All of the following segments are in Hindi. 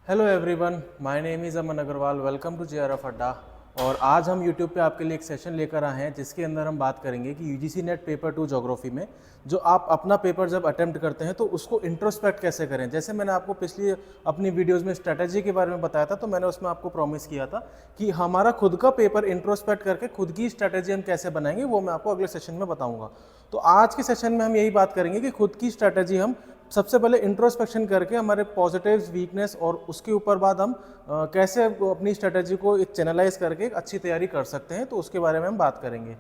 Hello everyone, my name is Aman Agrawal. Welcome to JRF Adda. और आज हम यूट्यूब पे आपके लिए एक सेशन लेकर आए हैं जिसके अंदर हम बात करेंगे कि यूजीसी नेट पेपर 2 ज्योग्राफी में जो आप अपना पेपर जब अटेम्प्ट करते हैं तो उसको इंट्रोस्पेक्ट कैसे करें। जैसे मैंने आपको पिछली अपनी वीडियोस में स्ट्रेटजी के बारे में बताया था, तो मैंने उसमें आपको प्रॉमिस किया था कि हमारा खुद का पेपर इंट्रोस्पेक्ट करके खुद की स्ट्रेटजी हम कैसे बनाएंगे, वो मैं आपको अगले सेशन में बताऊँगा। तो आज के सेशन में हम यही बात करेंगे कि खुद की स्ट्रेटजी हम सबसे पहले इंट्रोस्पेक्शन करके हमारे पॉजिटिव्स, वीकनेस और उसके ऊपर बाद हम कैसे अपनी स्ट्रेटजी को एक चैनलाइज करके एक अच्छी तैयारी कर सकते हैं, तो उसके बारे में हम बात करेंगे।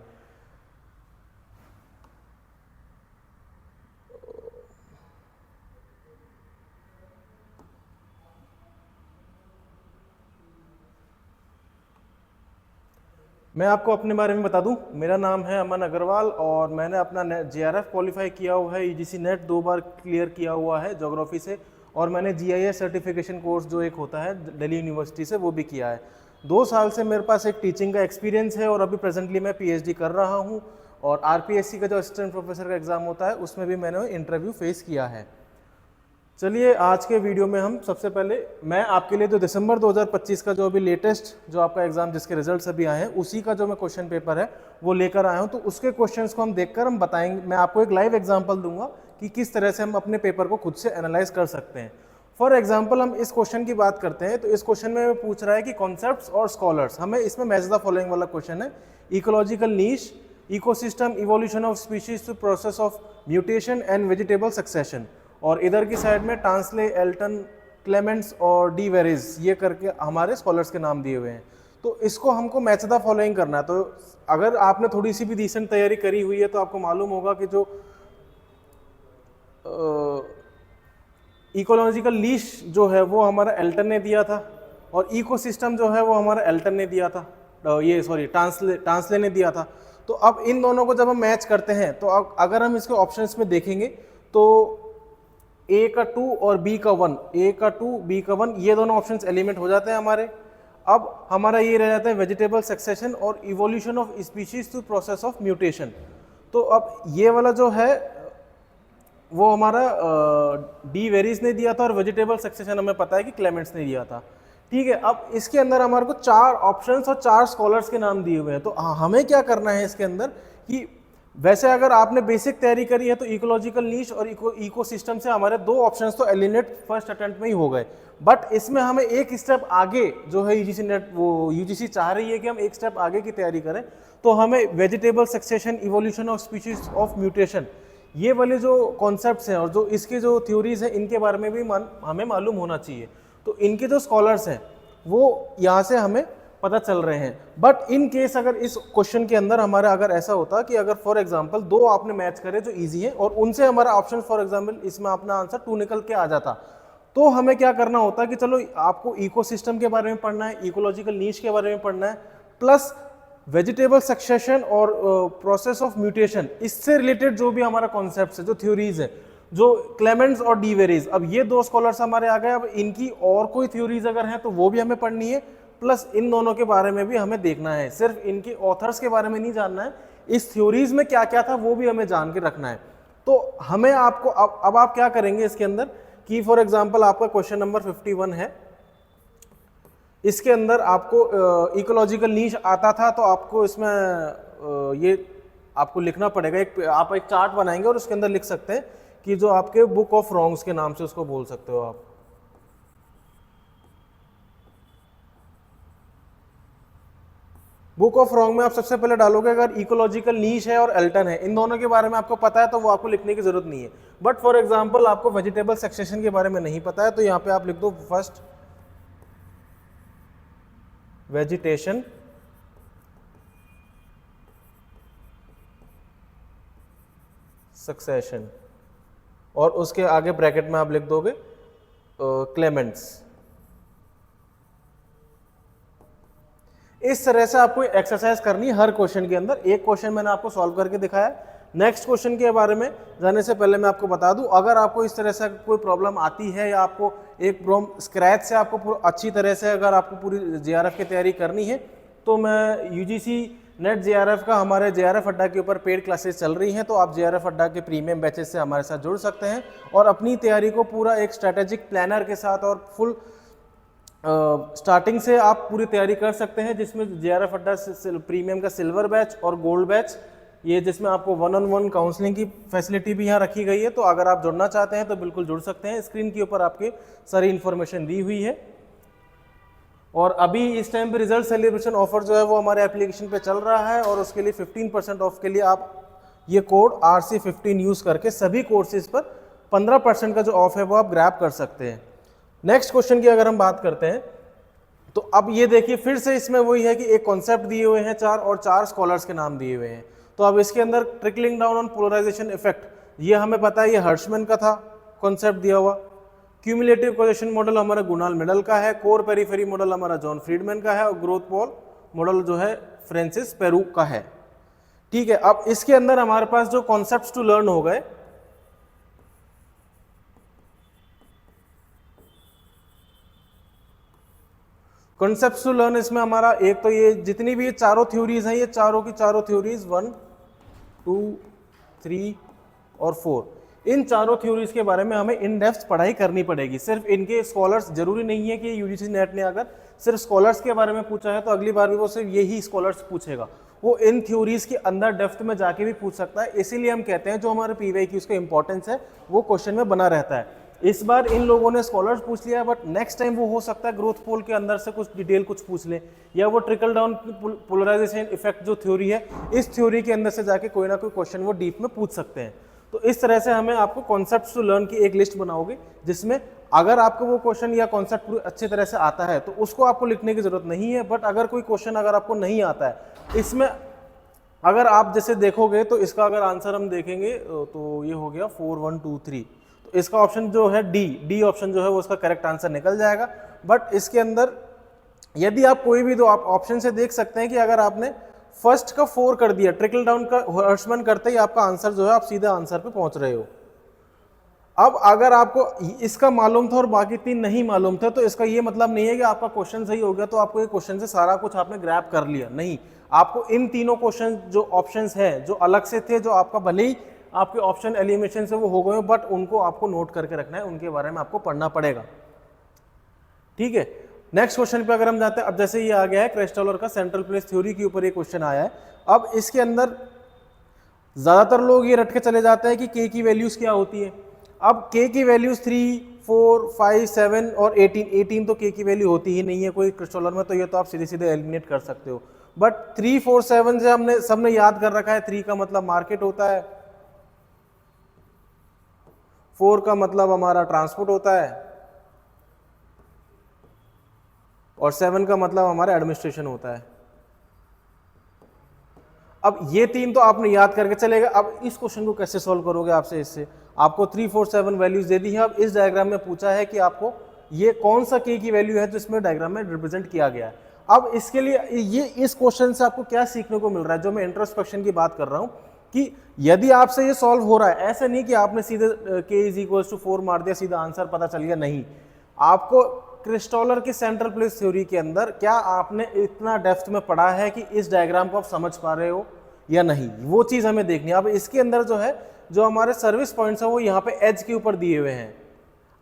मैं आपको अपने बारे में बता दूं, मेरा नाम है अमन अग्रवाल और मैंने अपना जेआरएफ क्वालिफाई किया हुआ है, यूजीसी नेट 2 बार क्लियर किया हुआ है ज्योग्राफी से, और मैंने जीआईएस सर्टिफिकेशन कोर्स जो एक होता है दिल्ली यूनिवर्सिटी से, वो भी किया है। 2 साल से मेरे पास एक टीचिंग का एक्सपीरियंस है और अभी प्रेजेंटली मैं पीएचडी कर रहा हूँ। और आरपीएससी का जो असिस्टेंट प्रोफेसर का एग्ज़ाम होता है उसमें भी मैंने इंटरव्यू फेस किया है। चलिए आज के वीडियो में हम सबसे पहले मैं आपके लिए जो दिसंबर 2025 का जो अभी लेटेस्ट जो आपका एग्जाम जिसके रिजल्ट्स अभी आए हैं उसी का जो मैं क्वेश्चन पेपर है वो लेकर आया हूं। तो उसके क्वेश्चंस को हम देखकर हम बताएंगे, मैं आपको एक लाइव एग्जांपल दूंगा कि किस तरह से हम अपने पेपर को खुद से एनालाइज कर सकते हैं। फॉर एग्जाम्पल हम इस क्वेश्चन की बात करते हैं, तो इस क्वेश्चन में पूछ रहा है कि कॉन्सेप्ट्स और स्कॉलर्स, हमें इसमें मैच द फॉलोइंग वाला क्वेश्चन है। Ecological niche, ecosystem, evolution of species through process of mutation and vegetable succession. और इधर की साइड में टांसले, एल्टन, क्लेमेंट्स और डी वेरिज, ये करके हमारे स्कॉलर्स के नाम दिए हुए हैं। तो इसको हमको मैच द फॉलोइंग करना है। तो अगर आपने थोड़ी सी भी डिसेंट तैयारी करी हुई है तो आपको मालूम होगा कि जो इकोलॉजिकल लीश जो है वो हमारा एल्टन ने दिया था, और इकोसिस्टम जो है वो हमारा एल्टन ने दिया था, टांसले ने दिया था। तो अब इन दोनों को जब हम मैच करते हैं तो अगर हम इसके ऑप्शंस में देखेंगे तो ए का 2 और बी का 1, ए का 2 बी का 1, ये दोनों ऑप्शंस एलिमेंट हो जाते हैं हमारे। अब हमारा ये रह जाता है वेजिटेबल सक्सेशन और evolution of species through process of mutation. तो अब ये वाला जो है वो हमारा डी वेरीज ने दिया था और वेजिटेबल सक्सेशन हमें पता है कि क्लेमेंट्स ने दिया था। ठीक है, अब इसके अंदर हमारे को 4 ऑप्शंस और 4 स्कॉलर्स के नाम दिए हुए हैं। तो हमें क्या करना है इसके अंदर कि वैसे अगर आपने बेसिक तैयारी करी है तो इकोलॉजिकल नीश और इकोसिस्टम से हमारे 2 ऑप्शंस तो एलिमिनेट फर्स्ट अटेम्प्ट में ही हो गए। बट इसमें हमें एक स्टेप आगे जो है यूजीसी नेट, वो यूजीसी चाह रही है कि हम एक स्टेप आगे की तैयारी करें। तो हमें vegetable succession, evolution of species of mutation, ये वाले जो कॉन्सेप्ट्स हैं और जो इसके जो थ्योरीज हैं इनके बारे में भी हमें मालूम होना चाहिए। तो इनके जो स्कॉलर्स हैं वो यहाँ से हमें पता चल रहे हैं। बट इन केस अगर इस क्वेश्चन के अंदर हमारा अगर ऐसा होता कि अगर फॉर एग्जांपल 2 आपने मैच करे जो इजी है और उनसे हमारा ऑप्शन फॉर एग्जांपल इसमें अपना आंसर 2 निकल के आ जाता, तो हमें क्या करना होता कि चलो आपको इकोसिस्टम के बारे में पढ़ना है, इकोलॉजिकल नीश के बारे में पढ़ना है, प्लस वेजिटेबल सक्सेशन और प्रोसेस ऑफ म्यूटेशन, इससे रिलेटेड जो भी हमारा कॉन्सेप्ट है, जो थ्योरीज है, जो क्लेमेंट्स और डी वेरीज, अब ये 2 स्कॉलर्स हमारे आ गए। अब इनकी और कोई थ्योरीज अगर है तो वो भी हमें पढ़नी है, प्लस इन दोनों के बारे में भी हमें देखना है। सिर्फ इनके ऑथर्स के बारे में नहीं जानना है, इस थ्योरीज में क्या क्या था वो भी हमें जान के रखना है। तो हमें आपको अब आप क्या करेंगे इसके अंदर कि फॉर एग्जांपल आपका क्वेश्चन नंबर 51 है, इसके अंदर आपको इकोलॉजिकल नीश आता था, तो आपको इसमें ये आपको लिखना पड़ेगा। आप एक चार्ट बनाएंगे और उसके अंदर लिख सकते हैं कि जो आपके बुक ऑफ रॉन्ग्स के नाम से उसको बोल सकते हो आप। बुक ऑफ रॉन्ग में आप सबसे पहले डालोगे अगर इकोलॉजिकल नीश है और एल्टन है, इन दोनों के बारे में आपको पता है तो वो आपको लिखने की जरूरत नहीं है। बट फॉर एग्जांपल आपको वेजिटेबल सक्सेशन के बारे में नहीं पता है, तो यहाँ पे आप लिख दो फर्स्ट वेजिटेशन सक्सेशन, और उसके आगे ब्रैकेट में आप लिख दोगे क्लेमेंट्स। इस तरह से आपको एक्सरसाइज करनी है हर क्वेश्चन के अंदर। एक क्वेश्चन मैंने आपको सॉल्व करके दिखाया। नेक्स्ट क्वेश्चन के बारे में जाने से पहले मैं आपको बता दूं, अगर आपको इस तरह से कोई प्रॉब्लम आती है या आपको एक स्क्रैच से आपको अच्छी तरह से अगर आपको पूरी जेआरएफ की तैयारी करनी है, तो मैं यूजीसी नेट जेआरएफ का हमारे जेआरएफ अड्डा के ऊपर पेड क्लासेस चल रही हैं, तो आप जेआरएफ अड्डा के प्रीमियम बैचेस से हमारे साथ जुड़ सकते हैं और अपनी तैयारी को पूरा एक स्ट्रैटेजिक प्लानर के साथ और फुल स्टार्टिंग से आप पूरी तैयारी कर सकते हैं, जिसमें JRF अड्डा प्रीमियम का सिल्वर बैच और गोल्ड बैच, ये जिसमें आपको 1-on-1 काउंसलिंग की फैसिलिटी भी यहाँ रखी गई है। तो अगर आप जुड़ना चाहते हैं तो बिल्कुल जुड़ सकते हैं, स्क्रीन के ऊपर आपके सारी इन्फॉर्मेशन दी हुई है। और अभी इस टाइम पे रिजल्ट सेलिब्रेशन ऑफर जो है वो हमारे एप्लीकेशन पे चल रहा है, और उसके लिए 15% ऑफ के लिए आप ये कोड RC15 यूज़ करके सभी कोर्सेज पर 15% का जो ऑफ है वो आप ग्रैब कर सकते हैं। नेक्स्ट क्वेश्चन की अगर हम बात करते हैं तो अब ये देखिए फिर से इसमें वही है कि एक कॉन्सेप्ट दिए हुए हैं 4 और 4 स्कॉलर्स के नाम दिए हुए हैं। तो अब इसके अंदर trickling down on polarization effect, ये हमें पता है ये हर्शमैन का था कॉन्सेप्ट दिया हुआ। क्यूमुलेटिव कॉजेशन मॉडल हमारा गुनाल मेडल का है। कोर पेरीफेरी मॉडल हमारा जॉन फ्रीडमैन का है, और ग्रोथ पॉल मॉडल जो है फ्रांसिस पेरू का है। ठीक है, अब इसके अंदर हमारे पास जो कॉन्सेप्ट्स टू लर्न हो गए, कॉन्सेप्ट्स टू लर्न, इसमें हमारा एक तो ये जितनी भी ये चारों थ्योरीज हैं, ये चारों की चारों थ्योरीज 1, 2, 3 और 4, इन चारों थ्योरीज के बारे में हमें इन डेप्थ पढ़ाई करनी पड़ेगी। सिर्फ इनके स्कॉलर्स, जरूरी नहीं है कि UGC नेट ने अगर सिर्फ स्कॉलर्स के बारे में पूछा है तो अगली बार भी वो सिर्फ यही स्कॉलर्स पूछेगा, वो इन थ्योरीज के अंदर डेप्थ में जाके भी पूछ सकता है। इसीलिए हम कहते हैं जो हमारे PYQ का इंपॉर्टेंस है वो क्वेश्चन में बना रहता है। इस बार इन लोगों ने स्कॉलर्स पूछ लिया, बट नेक्स्ट टाइम वो हो सकता है ग्रोथ पोल के अंदर से कुछ डिटेल कुछ पूछ ले, या वो ट्रिकल डाउन पोलराइजेशन इफेक्ट जो थ्योरी है, इस थ्योरी के अंदर से जाके कोई ना कोई क्वेश्चन वो डीप में पूछ सकते हैं। तो इस तरह से हमें आपको कॉन्सेप्ट्स टू लर्न की एक लिस्ट बनाओगे, जिसमें अगर आपको वो क्वेश्चन या कॉन्सेप्ट पूरी अच्छी तरह से आता है तो उसको आपको लिखने की जरूरत नहीं है। बट अगर कोई क्वेश्चन अगर आपको नहीं आता है, इसमें अगर आप जैसे देखोगे तो इसका अगर आंसर हम देखेंगे तो ये हो गया 4, 1, 2, 3, तो इसका ऑप्शन जो है डी ऑप्शन जो है वो इसका करेक्ट आंसर निकल जाएगा। बट इसके अंदर यदि आप कोई भी दो आप ऑप्शन से देख सकते हैं कि अगर आपने फर्स्ट का 4 कर दिया, ट्रिकल डाउन का हर्शमैन करते ही आपका आंसर जो है आप सीधा आंसर पे पहुंच रहे हो। अब अगर आपको इसका मालूम था और बाकी 3 नहीं मालूम था, तो इसका ये मतलब नहीं है कि आपका क्वेश्चन सही हो गया तो आपको ये क्वेश्चन से सारा कुछ आपने ग्रैब कर लिया, नहीं। आपको इन तीनों क्वेश्चन जो ऑप्शंस हैं जो अलग से थे, जो आपका भले ही आपके ऑप्शन एलिमिनेशन से वो हो गए, बट उनको आपको नोट करके रखना है, उनके बारे में आपको पढ़ना पड़ेगा। ठीक है, नेक्स्ट क्वेश्चन पे अगर हम जाते हैं, अब जैसे ये आ गया है क्रेस्टॉलर का सेंट्रल प्लेस थ्योरी के ऊपर ये क्वेश्चन आया है। अब इसके अंदर ज्यादातर लोग ये रट के चले जाते हैं कि के की वैल्यूज क्या होती है। अब के की वैल्यूज 3, 4, 5, 7 और 18 तो के की वैल्यू होती ही नहीं है कोई क्रिस्टॉलर में, तो ये तो आप सीधे सीधे एलिमिनेट कर सकते हो। बट 3, 4, 7 से हमने सबने याद कर रखा है, 3 का मतलब मार्केट होता है, 4 का मतलब हमारा ट्रांसपोर्ट होता है, और 7 का मतलब हमारा एडमिनिस्ट्रेशन होता है। अब ये 3 तो आपने याद करके चलेगा। अब इस क्वेश्चन को कैसे सॉल्व करोगे, आपसे इससे आपको 3, 4, 7 वैल्यूज दे दी है। अब इस डायग्राम में पूछा है कि आपको ये कौन सा के की वैल्यू है जो इसमें डायग्राम में रिप्रेजेंट किया गया है। अब इसके लिए ये इस क्वेश्चन से आपको क्या सीखने को मिल रहा है, जो मैं इंट्रोस्पेक्शन की बात कर रहा हूं, कि यदि आपसे ये सॉल्व हो रहा है, ऐसे नहीं कि आपने सीधे k = 4 मार दिया, सीधा आंसर पता चल गया, नहीं। आपको क्रिस्टॉलर की सेंट्रल प्लेस थ्योरी के अंदर क्या आपने इतना डेप्थ में पढ़ा है कि इस डायग्राम को आप समझ पा रहे हो या नहीं, वो चीज हमें देखनी है। अब इसके अंदर जो है, जो हमारे सर्विस पॉइंट्स है वो यहाँ पे एज के ऊपर दिए हुए हैं।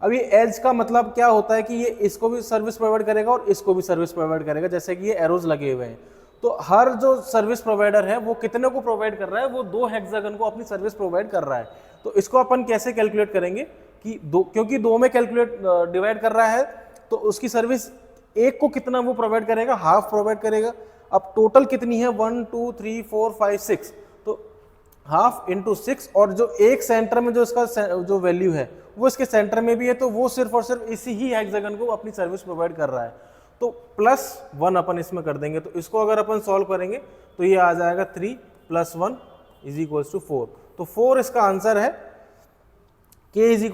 अब ये एज का मतलब क्या होता है कि ये इसको भी सर्विस प्रोवाइड करेगा और इसको भी सर्विस प्रोवाइड करेगा, जैसे कि ये एरोज लगे हुए हैं। तो हर जो सर्विस प्रोवाइडर है वो कितने को प्रोवाइड कर रहा है, वो 2 हेक्सागन को अपनी सर्विस प्रोवाइड कर रहा है। तो इसको अपन कैसे कैलकुलेट करेंगे कि क्योंकि 2 में कैलकुलेट डिवाइड कर रहा है, तो उसकी सर्विस एक को कितना वो प्रोवाइड करेगा, हाफ प्रोवाइड करेगा। अब टोटल कितनी है, 1, 2, 3, 4, 5, 6, तो हाफ इंटू 6, और जो एक सेंटर में जो इसका जो वैल्यू है वो इसके सेंटर में भी है, तो वो सिर्फ और सिर्फ इसी ही हेक्सागन को अपनी सर्विस प्रोवाइड कर रहा है। तो +1 अपन इसमें कर देंगे। तो इसको अगर अपन सॉल्व करेंगे तो ये आ जाएगा 3 + 1 = 4। तो 4 इसका आंसर है। k =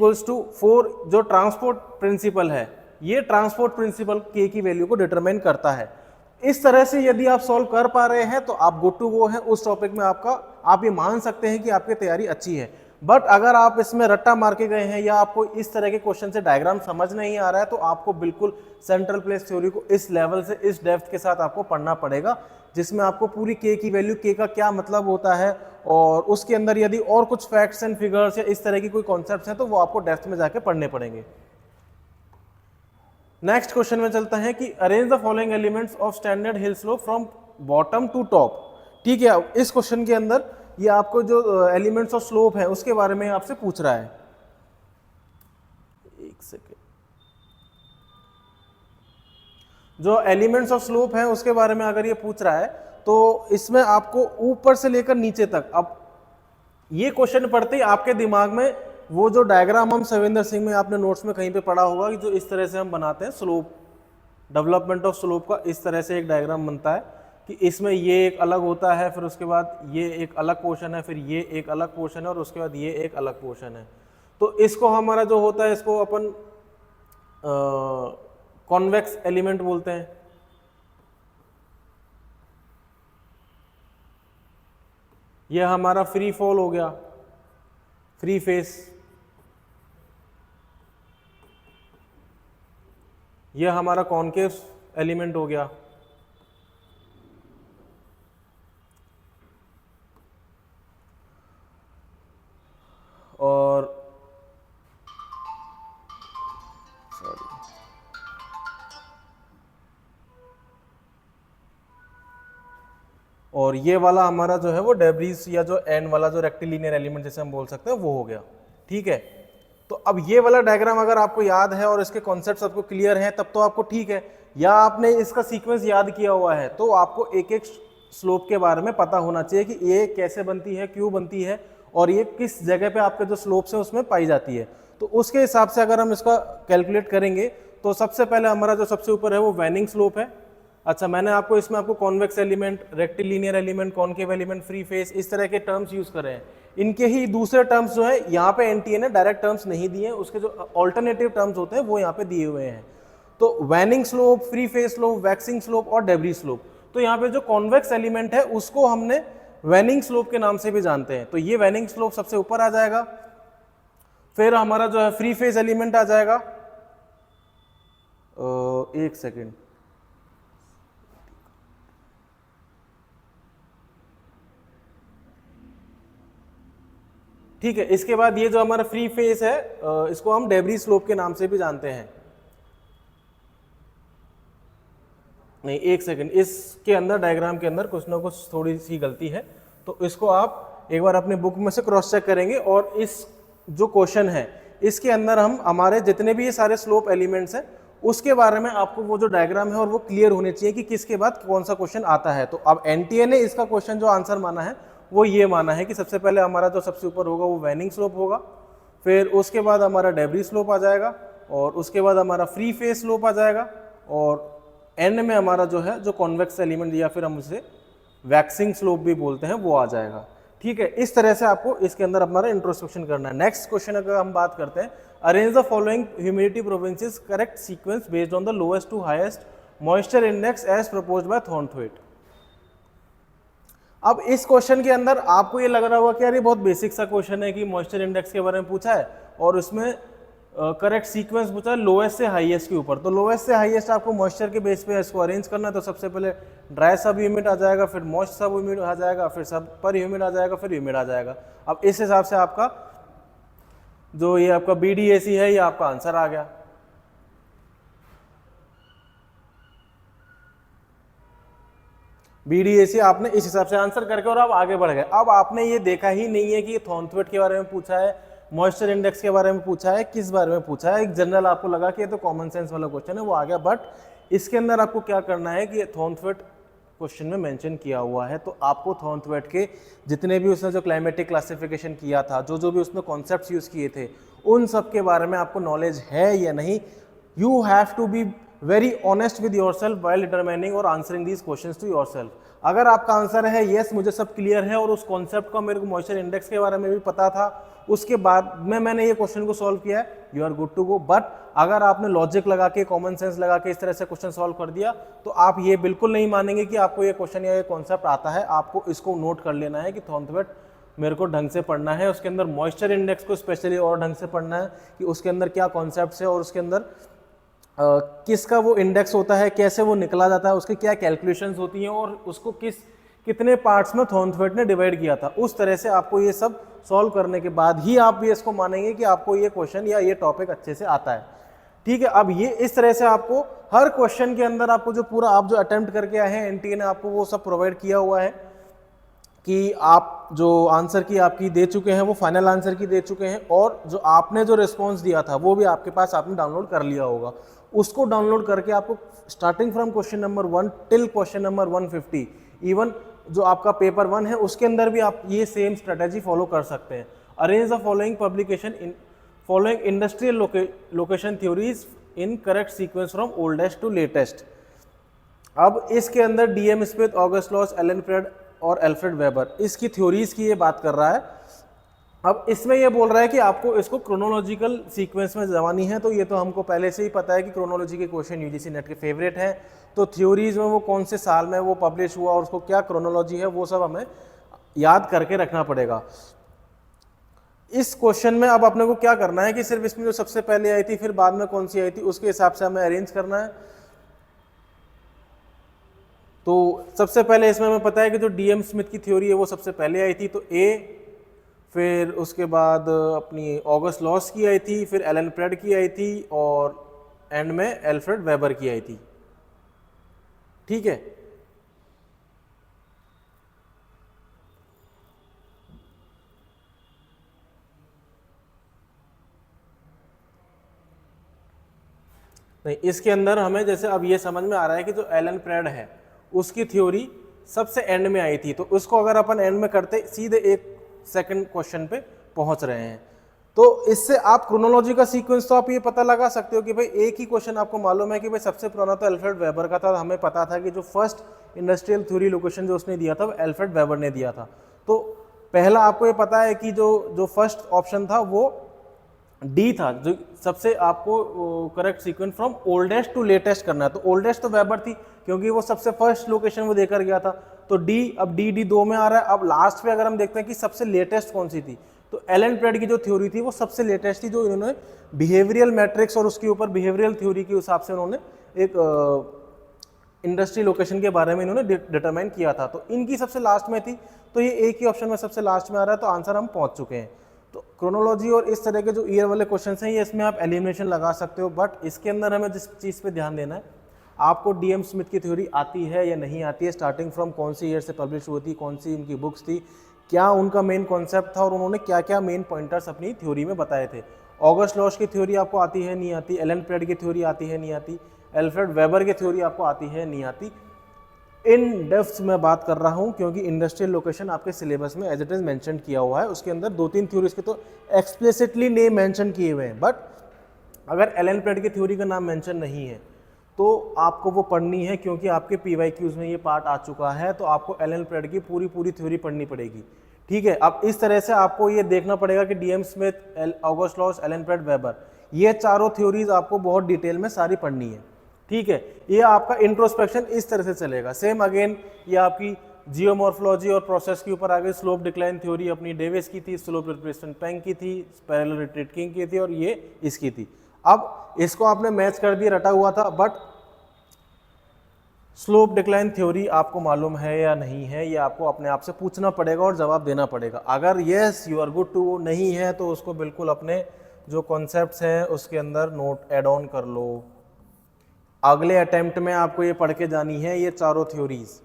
4 जो ट्रांसपोर्ट प्रिंसिपल है, ये ट्रांसपोर्ट प्रिंसिपल k की वैल्यू को डिटरमाइन करता है। इस तरह से यदि आप सॉल्व कर पा रहे हैं तो आप गुड टू गो है उस टॉपिक में, आप ये मान सकते हैं कि आपकी तैयारी अच्छी है। बट अगर आप इसमें रट्टा मार के गए हैं या आपको इस तरह के क्वेश्चन से डायग्राम समझ नहीं आ रहा है, तो आपको बिल्कुल सेंट्रल प्लेस थ्योरी को इस लेवल से, इस डेप्थ के साथ आपको पढ़ना पड़ेगा, जिसमें आपको पूरी k की वैल्यू, k का क्या मतलब होता है, और उसके अंदर यदि और कुछ फैक्ट्स एंड फिगर्स या इस तरह की कोई कॉन्सेप्ट्स हैं तो वो आपको डेप्थ में जाके पढ़ने पड़ेंगे। नेक्स्ट क्वेश्चन में चलता है कि arrange the following elements of standard hill slope from bottom to top. ठीक है, अब इस क्वेश्चन के अंदर ये आपको जो एलिमेंट्स ऑफ स्लोप है उसके बारे में आपसे पूछ रहा है। एक सेकेंड, जो एलिमेंट्स ऑफ स्लोप है उसके बारे में अगर ये पूछ रहा है तो इसमें आपको ऊपर से लेकर नीचे तक, अब ये क्वेश्चन पढ़ते ही आपके दिमाग में वो जो डायग्राम हम सविंदर सिंह में आपने नोट्स में कहीं पे पढ़ा होगा कि जो इस तरह से हम बनाते हैं स्लोप, डेवलपमेंट ऑफ स्लोप का इस तरह से एक डायग्राम बनता है कि इसमें ये एक अलग होता है, फिर उसके बाद ये एक अलग पोर्शन है, फिर ये एक अलग पोर्शन है और उसके बाद ये एक अलग पोर्शन है। तो इसको हमारा जो होता है इसको अपन कॉन्वेक्स एलिमेंट बोलते हैं। यह हमारा फ्री फॉल हो गया, फ्री फेस। यह हमारा कॉनकेव एलिमेंट हो गया। और और ये वाला हमारा जो है वो डेब्रीज या जो एन वाला जो रेक्टिलिनियर एलिमेंट जैसे हम बोल सकते हैं वो हो गया। ठीक है, तो अब ये वाला डायग्राम अगर आपको याद है और इसके कॉन्सेप्ट्स आपको क्लियर हैं तब तो आपको ठीक है, या आपने इसका सीक्वेंस याद किया हुआ है तो आपको एक एक स्लोप के बारे में पता होना चाहिए कि ये कैसे बनती है, क्यों बनती है और ये किस जगह पे आपके जो स्लोप्स हैं उसमें पाई जाती है। तो उसके हिसाब से अगर हम इसका कैलकुलेट करेंगे तो सबसे पहले हमारा जो सबसे ऊपर है वो वैनिंग स्लोप है। अच्छा, मैंने आपको इसमें आपको convex element, rectilinear element, concave element, free face इस तरह के टर्म्स यूज करे हैं। इनके ही दूसरे टर्म्स जो है यहाँ पे एनटीए ने डायरेक्ट टर्म्स नहीं दिए हैं, उसके जो ऑल्टरनेटिव टर्म्स होते हैं वो यहाँ पे दिए हुए हैं। तो waning slope, free face slope, waxing slope और डेब्री स्लोप। तो यहाँ पे जो कॉन्वेक्स एलिमेंट है उसको हमने वैनिंग स्लोप के नाम से भी जानते हैं, तो ये वैनिंग स्लोप सबसे ऊपर आ जाएगा। फिर हमारा जो है फ्री फेस एलिमेंट आ जाएगा, एक सेकेंड, ठीक है। इसके बाद ये जो हमारा फ्री फेस है इसको हम डेब्री स्लोप के नाम से भी जानते हैं। नहीं, एक सेकंड, इसके अंदर डायग्राम के अंदर कुछ ना कुछ थोड़ी सी गलती है, तो इसको आप एक बार अपने बुक में से क्रॉस चेक करेंगे। और इस जो क्वेश्चन है इसके अंदर हम हमारे जितने भी ये सारे स्लोप एलिमेंट्स हैं उसके बारे में आपको वो जो डायग्राम है और वो क्लियर होने चाहिए कि किसके बाद कौन सा क्वेश्चन आता है। तो अब एनटीए ने इसका क्वेश्चन जो आंसर माना है वो ये माना है कि सबसे पहले हमारा जो सबसे ऊपर होगा वो वैनिंग स्लोप होगा, फिर उसके बाद हमारा डेब्री स्लोप आ जाएगा और उसके बाद हमारा फ्री फेस स्लोप आ जाएगा और एन में हमारा जो है जो कॉन्वेक्स एलिमेंट या फिर हम उसे वैक्सिंग स्लोप भी बोलते हैं वो आ जाएगा। ठीक है, इस तरह से आपको इसके अंदर हमारा इंट्रोस्पेक्शन करना है। नेक्स्ट क्वेश्चन अगर हम बात करते हैं, arrange the following humidity provinces correct sequence based on the lowest to highest moisture index as proposed by Thornthwaite. अब इस क्वेश्चन के अंदर आपको ये लग रहा होगा कि यार ये बहुत बेसिक सा क्वेश्चन है कि मॉइस्चर इंडेक्स के बारे में पूछा है और उसमें करेक्ट सीक्वेंस पूछा है लोएस्ट से हाईएस्ट के ऊपर। तो लोएस्ट से हाईएस्ट आपको मॉइस्चर के बेस पे इसको अरेंज करना है। तो सबसे पहले ड्राई सब ह्यूमिड आ जाएगा, फिर मॉइस्ट सब ह्यूमिड आ जाएगा, फिर सब पर ह्यूमिड आ जाएगा, फिर ह्यूमिड आ जाएगा। अब इस हिसाब से आपका जो ये आपका बीडीएसी है ये आपका आंसर आ गया। बीडीएसी आपने इस हिसाब से आंसर करके और आप आगे बढ़ गए। अब आपने ये देखा ही नहीं है कि ये थॉर्नथ्वेट के बारे में पूछा है, मॉइस्चर इंडेक्स के बारे में पूछा है, किस बारे में पूछा है। एक जनरल आपको लगा कि ये तो कॉमन सेंस वाला क्वेश्चन है, वो आ गया। बट इसके अंदर आपको क्या करना है कि थॉर्नथ्वेट क्वेश्चन में मेंशन किया हुआ है, तो आपको थॉर्नथ्वेट के जितने भी उसने जो क्लाइमेटिक क्लासिफिकेशन किया था, जो भी उसने कॉन्सेप्ट्स यूज किए थे, उन सब के बारे में आपको नॉलेज है या नहीं। You have to be very honest with yourself while determining और answering these questions to yourself. अगर आपका आंसर है यस मुझे सब क्लियर है और उस कॉन्सेप्ट का मेरे को मॉइस्चर इंडेक्स के बारे में भी पता था, उसके बाद में मैंने ये क्वेश्चन को सॉल्व किया है, you are good to go. But अगर आपने लॉजिक लगा के, कॉमन सेंस लगा के इस तरह से क्वेश्चन सॉल्व कर दिया तो आप ये बिल्कुल नहीं मानेंगे कि आपको ये क्वेश्चन या ये कॉन्सेप्ट आता है। आपको इसको नोट कर लेना है कि थॉर्नथ्वेट मेरे को ढंग से पढ़ना है, उसके अंदर मॉइस्चर इंडेक्स को स्पेशली और ढंग से पढ़ना है कि उसके अंदर क्या कॉन्सेप्ट है और उसके अंदर किसका वो इंडेक्स होता है, कैसे वो निकला जाता है, उसकी क्या कैलकुलेशंस होती हैं और उसको कितने पार्ट्स में थॉर्नथ्वेट ने डिवाइड किया था। उस तरह से आपको ये सब सॉल्व करने के बाद ही आप ये इसको मानेंगे कि आपको ये क्वेश्चन या ये टॉपिक अच्छे से आता है। ठीक है, अब ये इस तरह से आपको हर क्वेश्चन के अंदर आपको जो पूरा आप जो अटेम्प्ट करके आए हैं एनटीए ने आपको वो सब प्रोवाइड किया हुआ है कि आप जो आंसर की आपकी दे चुके हैं वो फाइनल आंसर की दे चुके हैं, और जो आपने जो रिस्पॉन्स दिया था वो भी आपके पास आपने डाउनलोड कर लिया होगा। उसको डाउनलोड करके आपको starting from question number 1 till question number 150, even जो आपका पेपर 1 है उसके अंदर भी आप ये सेम स्ट्रेटेजी फॉलो कर सकते हैं। Arrange the following publication in following industrial location theories in correct sequence from oldest to latest. अब इसके अंदर DM Smith, August Losch, Allen Fred और एल्फ्रेड वेबर इसकी थ्योरीज की ये बात कर रहा है। अब इसमें ये बोल रहा है कि आपको इसको क्रोनोलॉजिकल सीक्वेंस में जमानी है, तो ये तो हमको पहले से ही पता है कि क्रोनोलॉजी के क्वेश्चन यूजीसी नेट के फेवरेट हैं। तो थ्योरीज में वो कौन से साल में वो पब्लिश हुआ और उसको क्या क्रोनोलॉजी है वो सब हमें याद करके रखना पड़ेगा। इस क्वेश्चन में अब अपने को क्या करना है कि सिर्फ इसमें जो सबसे पहले आई थी फिर बाद में कौन सी आई थी उसके हिसाब से हमें अरेंज करना है। तो सबसे पहले इसमें हमें पता है कि जो डीएम स्मिथ की थ्योरी है वो सबसे पहले आई थी, तो ए, फिर उसके बाद अपनी ऑगस्ट लॉस की आई थी, फिर एलन फ्रेड की आई थी और एंड में एल्फ्रेड वेबर की आई थी। ठीक है, नहीं इसके अंदर हमें जैसे अब ये समझ में आ रहा है कि जो एलन फ्रेड है उसकी थ्योरी सबसे एंड में आई थी, तो उसको अगर अपन एंड में करते सीधे एक सेकंड क्वेश्चन पे पहुंच रहे हैं, तो इससे आप क्रोनोलॉजी का सीक्वेंस तो आप ये पता लगा सकते हो कि भाई एक ही क्वेश्चन आपको मालूम है कि भाई सबसे पुराना तो एल्फ्रेड वेबर का था। हमें पता था कि जो फर्स्ट इंडस्ट्रियल थ्योरी लोकेशन जो उसने दिया था वो एल्फ्रेड वेबर ने दिया था। तो पहला आपको ये पता है कि जो फर्स्ट ऑप्शन था वो डी था, जो सबसे आपको correct sequence from oldest to latest करना है। तो ओल्डेस्ट तो वेबर थी क्योंकि वो सबसे फर्स्ट लोकेशन वो देकर गया था, तो डी, अब डी 2 में आ रहा है। अब लास्ट पे अगर हम देखते हैं कि सबसे लेटेस्ट कौन सी थी, तो एलन फ्रेड की जो थ्योरी थी वो सबसे लेटेस्ट थी, जो इन्होंने बिहेवियरल मैट्रिक्स और उसके ऊपर बिहेवियरल थ्योरी के हिसाब से उन्होंने एक इंडस्ट्री लोकेशन के बारे में इन्होंने डिटरमाइन किया था। तो इनकी सबसे लास्ट में थी, तो ये एक ही ऑप्शन में सबसे लास्ट में आ रहा है, तो आंसर हम पहुंच चुके हैं। तो क्रोनोलॉजी और इस तरह के जो ईयर वाले क्वेश्चन हैं ये इसमें आप एलिमिनेशन लगा सकते हो, बट इसके अंदर हमें जिस चीज़ पे ध्यान देना है, आपको डीएम स्मिथ की थ्योरी आती है या नहीं आती है, स्टार्टिंग फ्रॉम कौन सी ईयर से पब्लिश हुई थी, कौन सी उनकी बुक्स थी, क्या उनका मेन कॉन्सेप्ट था और उन्होंने क्या क्या मेन पॉइंटर्स अपनी थ्योरी में बताए थे। ऑगस्ट लॉस की थ्योरी आपको आती है नहीं आती, एलन फ्रेड की थ्योरी आती है नहीं आती, एल्फ्रेड वेबर की थ्योरी आपको आती है नहीं आती। इन डेप्थ में बात कर रहा हूं क्योंकि इंडस्ट्रियल लोकेशन आपके सिलेबस में एज इट इज मेंशन किया हुआ है, उसके अंदर 2-3 थ्योरीज के तो एक्सप्लिसिटली नेम मेंशन किए हुए हैं, बट अगर एलन फ्रेड की थ्योरी का नाम मेंशन नहीं है तो आपको वो पढ़नी है, क्योंकि आपके PYQs में ये पार्ट आ चुका है, तो आपको एलन फ्रेड की पूरी थ्योरी पढ़नी पड़ेगी। ठीक है, अब इस तरह से आपको ये देखना पड़ेगा कि DM Smith, August Losch, Allen Fred Weber, ये चारों थ्योरीज आपको बहुत डिटेल में सारी पढ़नी है। ठीक है, ये आपका इंट्रोस्पेक्शन इस तरह से चलेगा। सेम अगेन ये आपकी जियोमॉर्फोलॉजी और प्रोसेस के ऊपर आगे स्लोप डिक्लाइन थ्योरी अपनी डेविस की थी, स्लोप रिप्लेसमेंट पेंग की थी, पैरेलल रिट्रीट किंग की थी और ये इसकी थी। अब इसको आपने मैच कर दिया, रटा हुआ था, बट स्लोप डिक्लाइन थ्योरी आपको मालूम है या नहीं है, ये आपको अपने आप से पूछना पड़ेगा और जवाब देना पड़ेगा। अगर yes you are good to, नहीं है तो उसको बिल्कुल अपने जो कॉन्सेप्ट्स हैं उसके अंदर नोट एड ऑन कर लो। अगले अटेम्प्ट में आपको ये पढ़ के जानी है ये चारों थ्योरीज।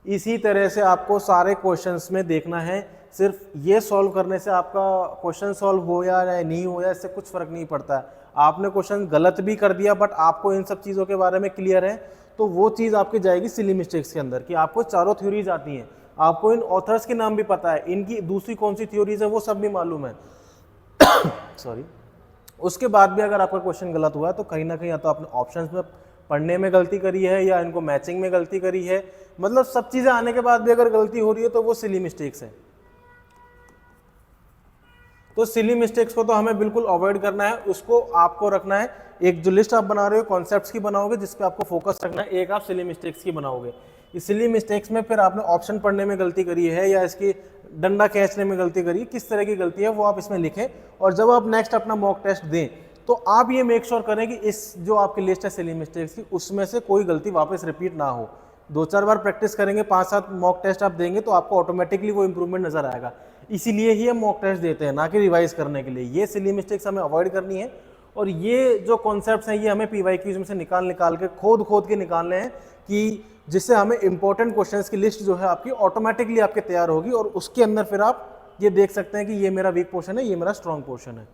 इसी तरह से आपको सारे क्वेश्चंस में देखना है, सिर्फ ये सॉल्व करने से आपका क्वेश्चन सॉल्व हो या नहीं हो या इससे कुछ फर्क नहीं पड़ता है। आपने क्वेश्चन गलत भी कर दिया बट आपको इन सब चीज़ों के बारे में क्लियर है, तो वो चीज़ आपकी जाएगी सिली मिस्टेक्स के अंदर कि आपको चारों थ्योरीज आती हैं, आपको इन ऑथर्स के नाम भी पता है, इनकी दूसरी कौन सी थ्योरीज है वो सब भी मालूम है। सॉरी, उसके बाद भी अगर आपका क्वेश्चन गलत हुआ है तो कहीं ना कहीं या तो आपने ऑप्शंस में पढ़ने में गलती करी है या इनको मैचिंग में गलती करी है, मतलब सब चीज़ें आने के बाद भी अगर गलती हो रही है तो वो सिली मिस्टेक्स है। तो सिली मिस्टेक्स को तो हमें बिल्कुल अवॉइड करना है, उसको आपको रखना है। एक जो लिस्ट आप बना रहे हो कॉन्सेप्ट्स की बनाओगे जिस पे आपको फोकस रखना है, एक आप सिली मिस्टेक्स की बनाओगे। इस सिली मिस्टेक्स में फिर आपने ऑप्शन पढ़ने में गलती करी है या इसकी डंडा खींचने में गलती करी है, किस तरह की गलती है वो आप इसमें लिखें, और जब आप नेक्स्ट अपना मॉक टेस्ट दें तो आप ये मेक श्योर करें कि इस जो आपकी लिस्ट है सिली मिस्टेक्स की उसमें से कोई गलती वापस रिपीट ना हो। 2-4 बार प्रैक्टिस करेंगे, 5-7 मॉक टेस्ट आप देंगे तो आपको ऑटोमेटिकली वो इंप्रूवमेंट नजर आएगा। इसीलिए ही हम मॉक टेस्ट देते हैं, ना कि रिवाइज करने के लिए। ये सिली मिस्टेक्स हमें अवॉइड करनी है और ये जो कॉन्सेप्ट्स हैं ये हमें PYQs में से निकाल के खोद के निकालने हैं कि जिससे हमें इंपॉर्टेंट क्वेश्चंस की लिस्ट जो है आपकी ऑटोमेटिकली आपके तैयार होगी और उसके अंदर फिर आप ये देख सकते हैं कि ये मेरा वीक पोर्शन है, ये मेरा स्ट्रॉन्ग पोर्शन है।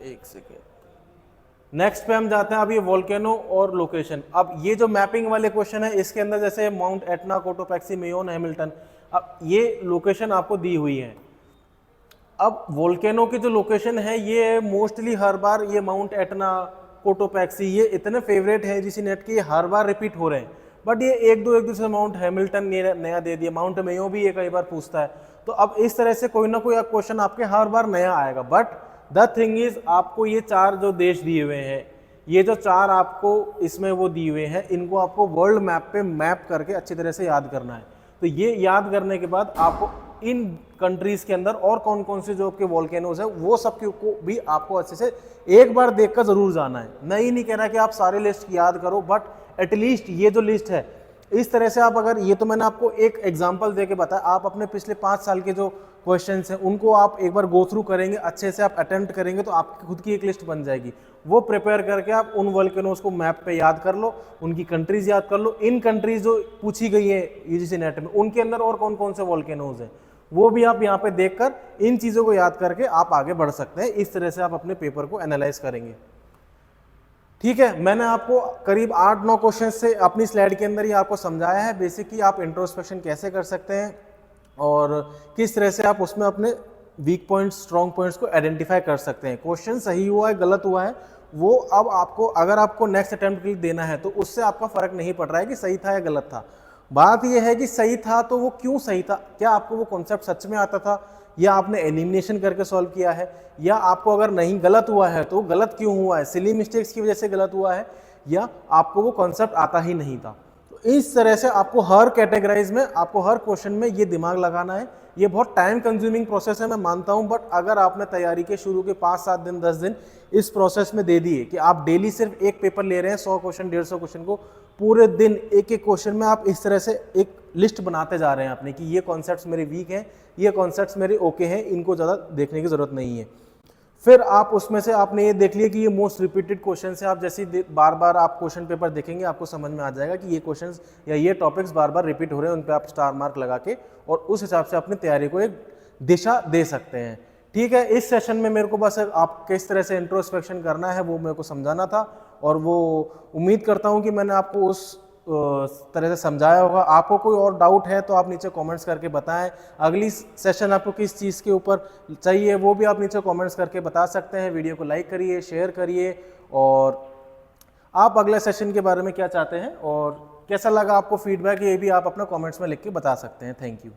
एक सेकेंड, नेक्स्ट पे हम जाते हैं अब ये वोल्केनो और लोकेशन। अब ये जो मैपिंग वाले क्वेश्चन है इसके अंदर जैसे mount Etna, Cotopaxi, Mayon, Hamilton, अब ये लोकेशन आपको दी हुई है। अब वोल्केनो की जो लोकेशन है ये मोस्टली हर बार ये माउंट एटना, कोटोपैक्सी ये इतने फेवरेट हैं जिसी नेट के, हर बार रिपीट हो रहे हैं। बट ये एक दो दूसरे माउंट हैमिल्टन नया दे दिया, माउंट मेयो भी ये कई बार पूछता है। तो अब इस तरह से कोई ना कोई क्वेश्चन आपके हर बार नया आएगा। बट द थिंग इज आपको ये चार जो देश दिए हुए हैं, ये जो चार आपको इसमें वो दिए हुए हैं, इनको आपको वर्ल्ड मैप पे मैप करके अच्छी तरह से याद करना है। तो ये याद करने के बाद आपको इन कंट्रीज के अंदर और कौन कौन से जो आपके वोल्केनोज है वो सब को भी आपको अच्छे से एक बार देखकर जरूर जाना है। मैं ये नहीं कह रहा कि आप सारे लिस्ट याद करो, बट एटलीस्ट ये जो लिस्ट है इस तरह से आप, अगर ये तो मैंने आपको एक एग्जांपल देके बताया, आप अपने पिछले 5 साल के जो क्वेश्चंस हैं उनको आप एक बार गो थ्रू करेंगे, अच्छे से आप अटेम्प्ट करेंगे तो आपकी खुद की एक लिस्ट बन जाएगी। वो प्रिपेयर करके आप उन वोल्केनोज को मैप पे याद कर लो, उनकी कंट्रीज याद कर लो। इन कंट्रीज जो पूछी गई है यूजीसी नेट में उनके अंदर और कौन कौन से वोल्केनोज हैं वो भी आप यहाँ पे देखकर इन चीज़ों को याद करके आप आगे बढ़ सकते हैं। इस तरह से आप अपने पेपर को एनालाइज करेंगे। ठीक है, मैंने आपको करीब 8-9 क्वेश्चन से अपनी स्लाइड के अंदर ही आपको समझाया है बेसिक कि आप इंट्रोस्पेक्शन कैसे कर सकते हैं और किस तरह से आप उसमें अपने वीक पॉइंट्स, स्ट्रॉन्ग पॉइंट्स को आइडेंटिफाई कर सकते हैं। क्वेश्चन सही हुआ है, गलत हुआ है, वो अब आपको, अगर आपको नेक्स्ट अटेम्प्ट के लिए देना है तो उससे आपका फर्क नहीं पड़ रहा है कि सही था या गलत था। बात यह है कि सही था तो वो क्यों सही था, क्या आपको वो कॉन्सेप्ट सच में आता था या आपने एलिमिनेशन करके सॉल्व किया है, या आपको अगर नहीं गलत हुआ है तो गलत क्यों हुआ है, सिली मिस्टेक्स की वजह से गलत हुआ है, या आपको वो कॉन्सेप्ट आता ही नहीं था। तो इस तरह से आपको हर कैटेगराइज में, आपको हर क्वेश्चन में ये दिमाग लगाना है। ये बहुत टाइम कंज्यूमिंग प्रोसेस है, मैं मानता हूँ, बट अगर आपने तैयारी के शुरू के 5-7 दिन 10 दिन इस प्रोसेस में दे दिए कि आप डेली सिर्फ एक पेपर ले रहे हैं, 100 क्वेश्चन 150 क्वेश्चन को पूरे दिन एक एक क्वेश्चन में आप इस तरह से एक लिस्ट बनाते जा रहे हैं अपने कि ये कॉन्सेप्ट्स मेरे वीक हैं, ये कॉन्सेप्ट्स मेरे ओके हैं, इनको ज़्यादा देखने की ज़रूरत नहीं है। फिर आप उसमें से आपने ये देख लिया कि ये मोस्ट रिपीटेड क्वेश्चन है, आप जैसे बार बार आप क्वेश्चन पेपर देखेंगे आपको समझ में आ जाएगा कि ये क्वेश्चंस या ये टॉपिक्स बार बार रिपीट हो रहे हैं, उन पे आप स्टार मार्क लगा के और उस हिसाब से अपनी तैयारी को एक दिशा दे सकते हैं। ठीक है, इस सेशन में मेरे को बस आप किस तरह से इंट्रोस्पेक्शन करना है वो मेरे को समझाना था, और वो उम्मीद करता हूँ कि मैंने आपको उस तरह से समझाया होगा। आपको कोई और डाउट है तो आप नीचे कमेंट्स करके बताएं। अगली सेशन आपको किस चीज़ के ऊपर चाहिए वो भी आप नीचे कमेंट्स करके बता सकते हैं। वीडियो को लाइक करिए, शेयर करिए, और आप अगले सेशन के बारे में क्या चाहते हैं और कैसा लगा आपको फीडबैक, ये भी आप अपना कमेंट्स में लिख के बता सकते हैं। Thank you.